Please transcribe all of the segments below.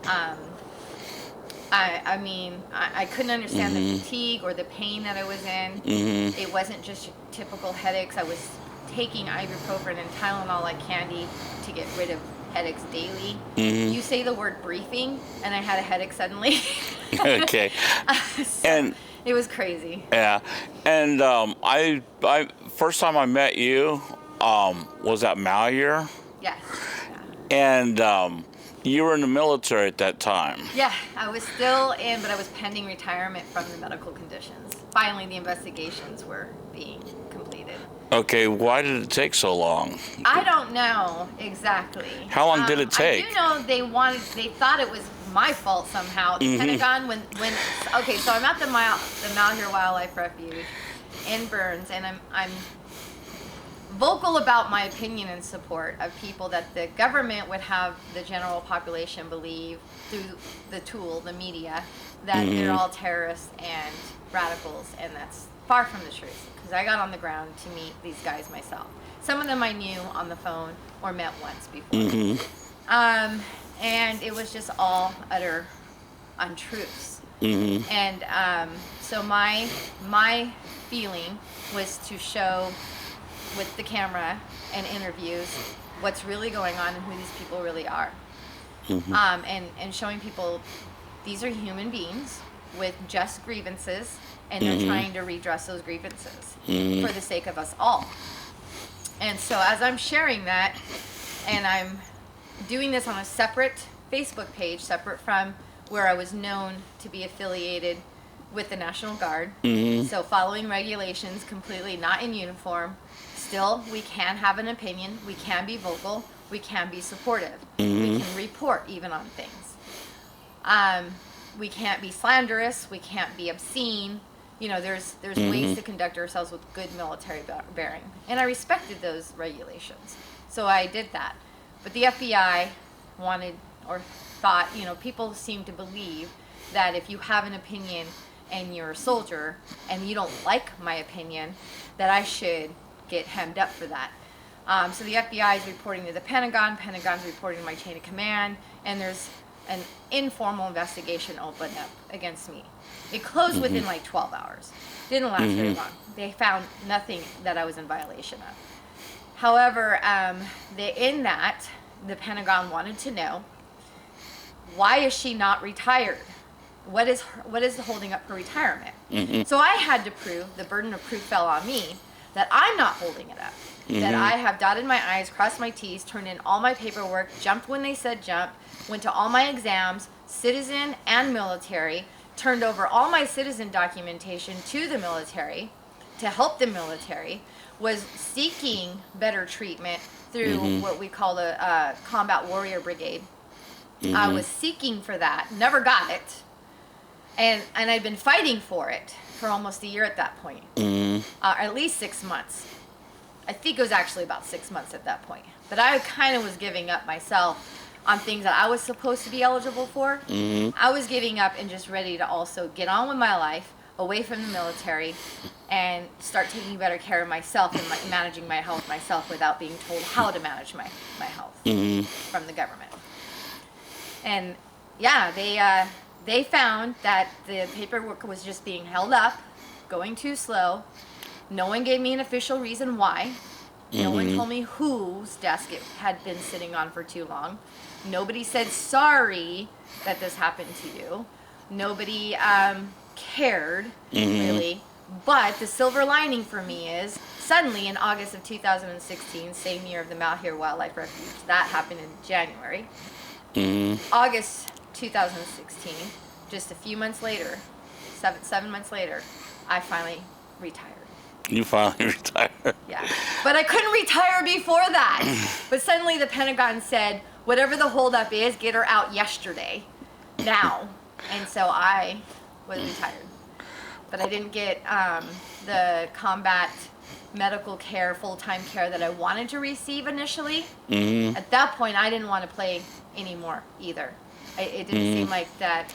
Um, I mean, I couldn't understand the fatigue or the pain that I was in. It wasn't just typical headaches. I was taking ibuprofen and Tylenol like candy to get rid of headaches daily. You say the word briefing, and I had a headache suddenly. Okay. So And it was crazy. yeah, and I first time I met you was at Malheur, Yes. Yeah. and you were in the military at that time. Yeah, I was still in, but I was pending retirement from the medical conditions. Finally, the investigations were being completed. Okay, why did it take so long? I don't know exactly. How long did it I do take? know they thought it was my fault somehow. The Pentagon, okay, so I'm at the Malheur Wildlife Refuge in Burns, and I'm vocal about my opinion and support of people that the government would have the general population believe through the tool, the media, that they're all terrorists and radicals, and that's far from the truth. Because I got on the ground to meet these guys myself. Some of them I knew on the phone or met once before. And it was just all utter untruths. And so my feeling was to show with the camera and interviews what's really going on and who these people really are. And showing people these are human beings with just grievances, and they're trying to redress those grievances for the sake of us all. And so as I'm sharing that, and I'm doing this on a separate Facebook page, separate from where I was known to be affiliated with the National Guard, so following regulations, completely not in uniform. Still, we can have an opinion, we can be vocal, we can be supportive, we can report even on things. We can't be slanderous, we can't be obscene. You know, there's ways to conduct ourselves with good military bearing. And I respected those regulations. So I did that. But the FBI wanted or thought, you know, people seem to believe that if you have an opinion and you're a soldier and you don't like my opinion, that I should get hemmed up for that. So the FBI is reporting to the Pentagon, Pentagon's reporting to my chain of command, and there's an informal investigation opened up against me. It closed within like 12 hours. Didn't last very long. They found nothing that I was in violation of. However, in that, the Pentagon wanted to know, why is she not retired? What is holding up her retirement? So I had to prove, the burden of proof fell on me, that I'm not holding it up. That I have dotted my I's, crossed my T's, turned in all my paperwork, jumped when they said jump, went to all my exams, citizen and military, turned over all my citizen documentation to the military to help the military, was seeking better treatment through what we call the Combat Warrior Brigade. I was seeking for that, never got it, and I'd been fighting for it for almost a year at that point, at least 6 months. I think it was actually about 6 months at that point. But I kind of was giving up myself on things that I was supposed to be eligible for. I was giving up and just ready to also get on with my life, away from the military, and start taking better care of myself and managing my health myself without being told how to manage my health from the government. And yeah, they found that the paperwork was just being held up, going too slow. No one gave me an official reason why. No one told me whose desk it had been sitting on for too long. Nobody said sorry that this happened to you. Nobody cared, really. But the silver lining for me is, suddenly in August of 2016, same year of the Malheur Wildlife Refuge, that happened in January. August 2016, just a few months later, seven months later, I finally retired. You finally retired. Yeah, but I couldn't retire before that. But suddenly the Pentagon said, whatever the holdup is, get her out yesterday, now. And so I was retired. But I didn't get the combat medical care, full-time care that I wanted to receive initially. At that point, I didn't want to play anymore either. It didn't seem like that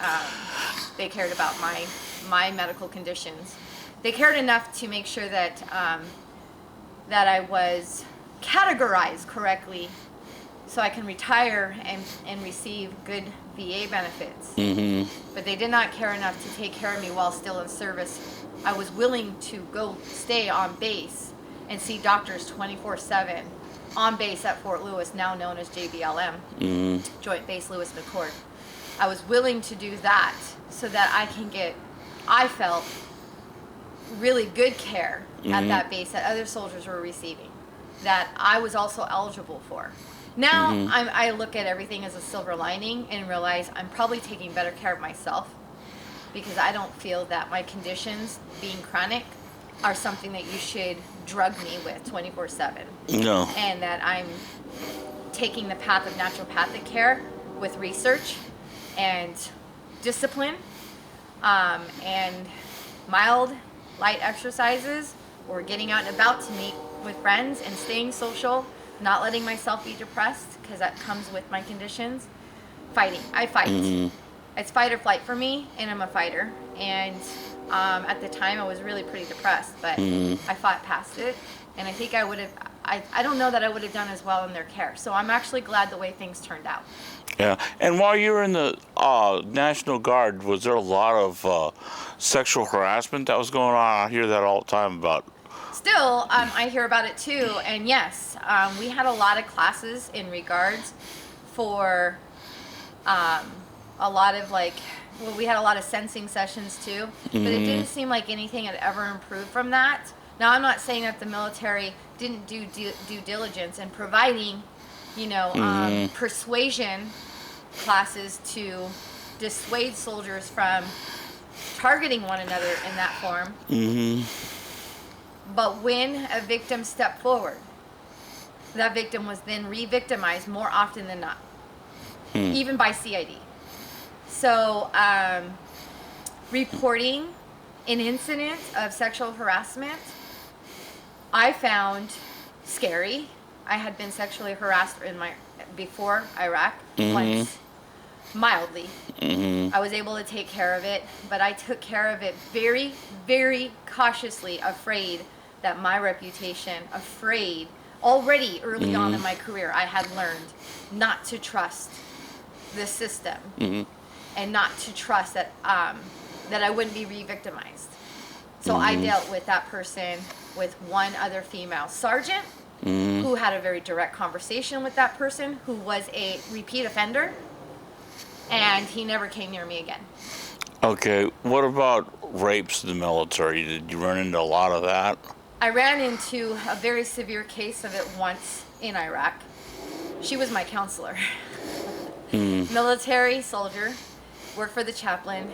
they cared about my medical conditions. They cared enough to make sure that that I was categorized correctly so I can retire and receive good VA benefits. But they did not care enough to take care of me while still in service. I was willing to go stay on base and see doctors 24/7 on base at Fort Lewis, now known as JBLM, Joint Base Lewis McChord. I was willing to do that so that I can get, I felt, really good care at that base that other soldiers were receiving, that I was also eligible for. Now I look at everything as a silver lining and realize I'm probably taking better care of myself, because I don't feel that my conditions, being chronic, are something that you should drug me with 24/7. No. And that I'm taking the path of naturopathic care with research and discipline, and mild, light exercises, or getting out and about to meet with friends and staying social, not letting myself be depressed, because that comes with my conditions. Fighting. I fight. It's fight or flight for me, and I'm a fighter. And at the time, I was really pretty depressed, but I fought past it. And I think I would have, I don't know that I would have done as well in their care. So I'm actually glad the way things turned out. Yeah. And while you were in the National Guard, was there a lot of sexual harassment that was going on? I hear that all the time about. Still, I hear about it too. And yes, we had a lot of classes in regards for a lot of we had a lot of sensing sessions too, but it didn't seem like anything had ever improved from that. Now, I'm not saying that the military didn't do due diligence in providing, persuasion classes to dissuade soldiers from targeting one another in that form. But when a victim stepped forward, that victim was then re-victimized more often than not, even by CID. So, reporting an incident of sexual harassment, I found scary. I had been sexually harassed before Iraq once, mildly. I was able to take care of it, but I took care of it very, very cautiously, afraid that my reputation, already early on in my career, I had learned not to trust the system. And not to trust that I wouldn't be re-victimized. So I dealt with that person with one other female sergeant who had a very direct conversation with that person, who was a repeat offender, and he never came near me again. Okay, what about rapes in the military? Did you run into a lot of that? I ran into a very severe case of it once in Iraq. She was my counselor. Military soldier. Worked for the chaplain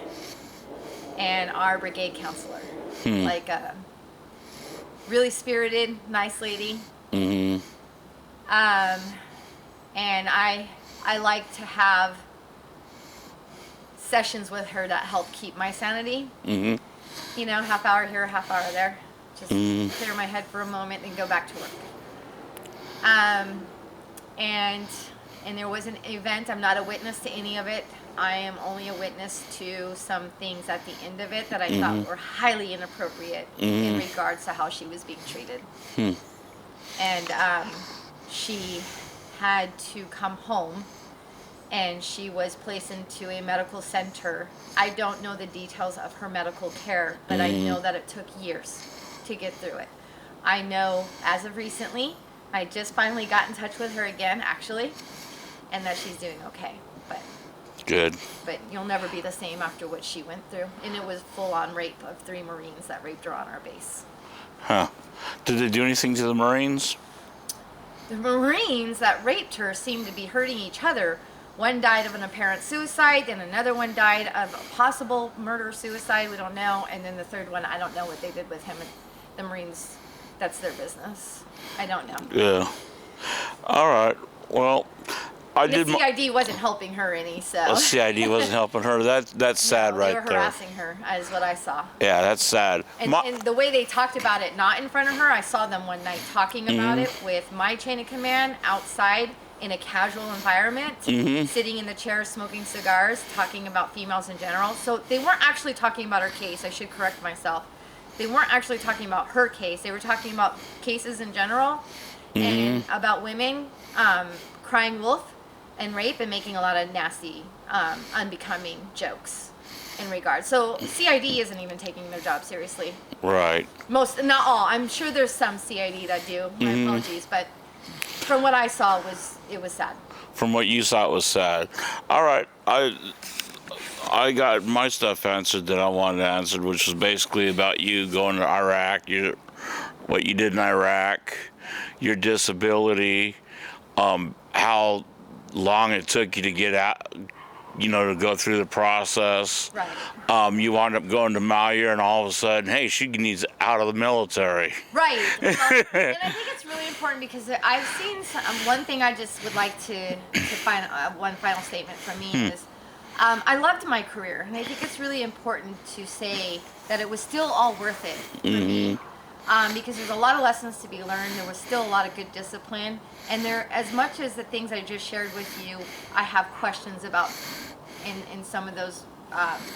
and our brigade counselor. Like a really spirited, nice lady. And I like to have sessions with her that help keep my sanity. Half hour here, half hour there. Just clear my head for a moment and go back to work. And there was an event. I'm not a witness to any of it. I am only a witness to some things at the end of it that I thought were highly inappropriate in regards to how she was being treated. And she had to come home, and she was placed into a medical center. I don't know the details of her medical care, but I know that it took years to get through it. I know as of recently, I just finally got in touch with her again, actually, and that she's doing okay. Good. But you'll never be the same after what she went through. And it was full-on rape of 3 Marines that raped her on our base. Huh. Did they do anything to the Marines? The Marines that raped her seemed to be hurting each other. One died of an apparent suicide, and another one died of a possible murder-suicide. We don't know. And then the third one, I don't know what they did with him. The Marines, that's their business. I don't know. Yeah. All right. Well, The CID wasn't helping her any, so. The CID wasn't helping her. That's sad, right there. They were harassing her, is what I saw. Yeah, that's sad. And the way they talked about it, not in front of her, I saw them one night talking about it with my chain of command outside in a casual environment, sitting in the chairs, smoking cigars, talking about females in general. So they weren't actually talking about her case. I should correct myself. They weren't actually talking about her case. They were talking about cases in general and about women crying wolf and rape and making a lot of nasty, unbecoming jokes in regards. So CID isn't even taking their job seriously. Right. Most, not all. I'm sure there's some CID that do. My apologies, but from what I saw, it was sad. From what you saw, it was sad. All right. I got my stuff answered that I wanted answered, which was basically about you going to Iraq, what you did in Iraq, your disability, how long it took you to get out, to go through the process. Right. You wound up going to Malheur, and all of a sudden, hey, she needs out of the military. Right. Well, and I think it's really important because I've seen one thing I just would like to find one final statement from me is I loved my career, and I think it's really important to say that it was still all worth it for me. Because there's a lot of lessons to be learned. There was still a lot of good discipline. And there, as much as the things I just shared with you, I have questions about in some of those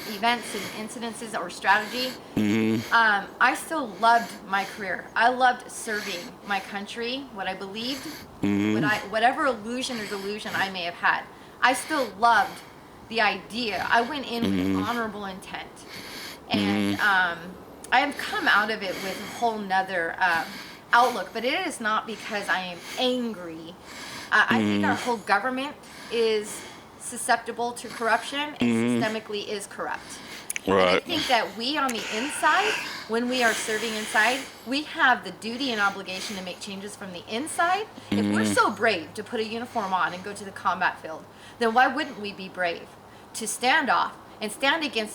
events and incidences or strategy. I still loved my career. I loved serving my country, what I believed, whatever illusion or delusion I may have had. I still loved the idea. I went in with honorable intent. And I have come out of it with a whole nother outlook, but it is not because I am angry. I think our whole government is susceptible to corruption and systemically is corrupt. Right. And I think that we on the inside, when we are serving inside, we have the duty and obligation to make changes from the inside. If we're so brave to put a uniform on and go to the combat field, then why wouldn't we be brave to stand off and stand against